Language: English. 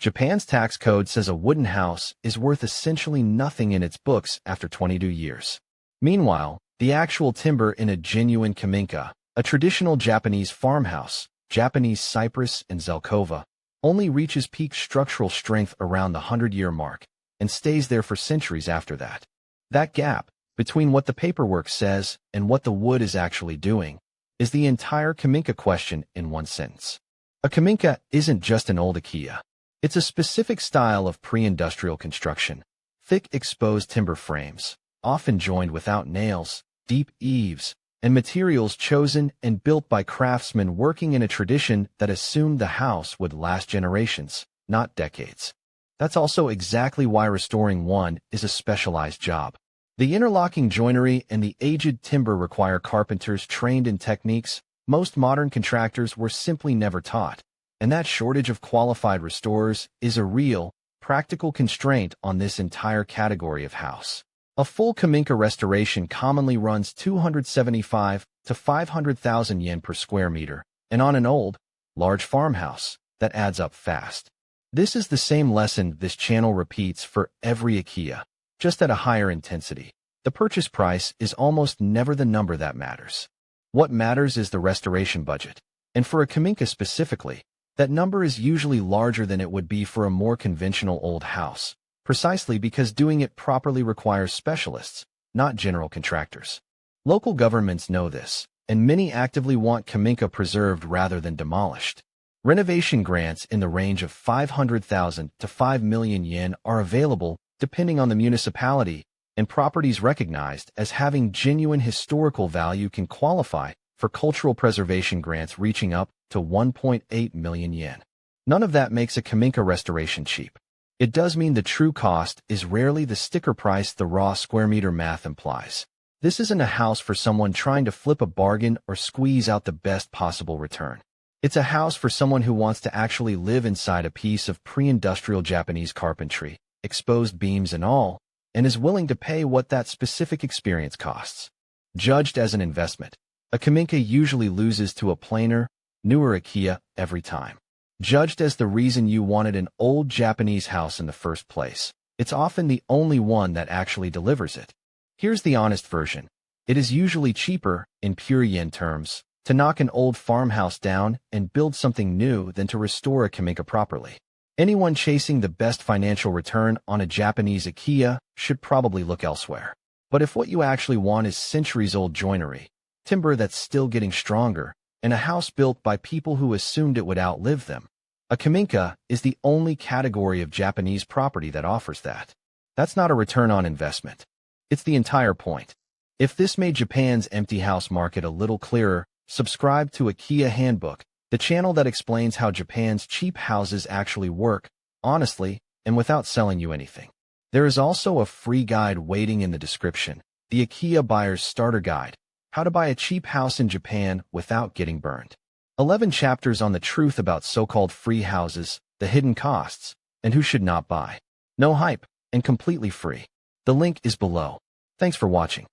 Japan's tax code says a wooden house is worth essentially nothing in its books after 22 years. Meanwhile, the actual timber in a genuine Kominka, a traditional Japanese farmhouse, Japanese cypress and zelkova, only reaches peak structural strength around the 100-year mark and stays there for centuries after that. That gap, between what the paperwork says and what the wood is actually doing, is the entire Kominka question in one sentence. A Kominka isn't just an old Akiya. It's a specific style of pre-industrial construction. Thick exposed timber frames, often joined without nails, deep eaves, and materials chosen and built by craftsmen working in a tradition that assumed the house would last generations, not decades. That's also exactly why restoring one is a specialized job. The interlocking joinery and the aged timber require carpenters trained in techniques most modern contractors were simply never taught, and that shortage of qualified restorers is a real, practical constraint on this entire category of house. A full Kominka restoration commonly runs 275 to 500,000 yen per square meter, and on an old, large farmhouse, that adds up fast. This is the same lesson this channel repeats for every Akiya, just at a higher intensity. The purchase price is almost never the number that matters. What matters is the restoration budget, and for a Kominka specifically, that number is usually larger than it would be for a more conventional old house, precisely because doing it properly requires specialists, not general contractors. Local governments know this, and many actively want Kominka preserved rather than demolished. Renovation grants in the range of 500,000 to 5 million yen are available depending on the municipality, and properties recognized as having genuine historical value can qualify for cultural preservation grants reaching up to 1.8 million yen. None of that makes a Kominka restoration cheap. It does mean the true cost is rarely the sticker price the raw square meter math implies. This isn't a house for someone trying to flip a bargain or squeeze out the best possible return. It's a house for someone who wants to actually live inside a piece of pre-industrial Japanese carpentry, exposed beams and all, and is willing to pay what that specific experience costs. Judged as an investment, a Kominka usually loses to a plainer, newer Akiya every time. Judged as the reason you wanted an old Japanese house in the first place, it's often the only one that actually delivers it. Here's the honest version. It is usually cheaper, in pure yen terms, to knock an old farmhouse down and build something new than to restore a Kominka properly. Anyone chasing the best financial return on a Japanese Akiya should probably look elsewhere. But if what you actually want is centuries-old joinery, timber that's still getting stronger, and a house built by people who assumed it would outlive them, a Kominka is the only category of Japanese property that offers that. That's not a return on investment. It's the entire point. If this made Japan's empty house market a little clearer, subscribe to Akiya Handbook, the channel that explains how Japan's cheap houses actually work, honestly, and without selling you anything. There is also a free guide waiting in the description, the Akiya Buyer's Starter Guide, How to Buy a Cheap House in Japan Without Getting Burned. 11 chapters on the truth about so-called free houses, the hidden costs, and who should not buy. No hype, and completely free. The link is below. Thanks for watching.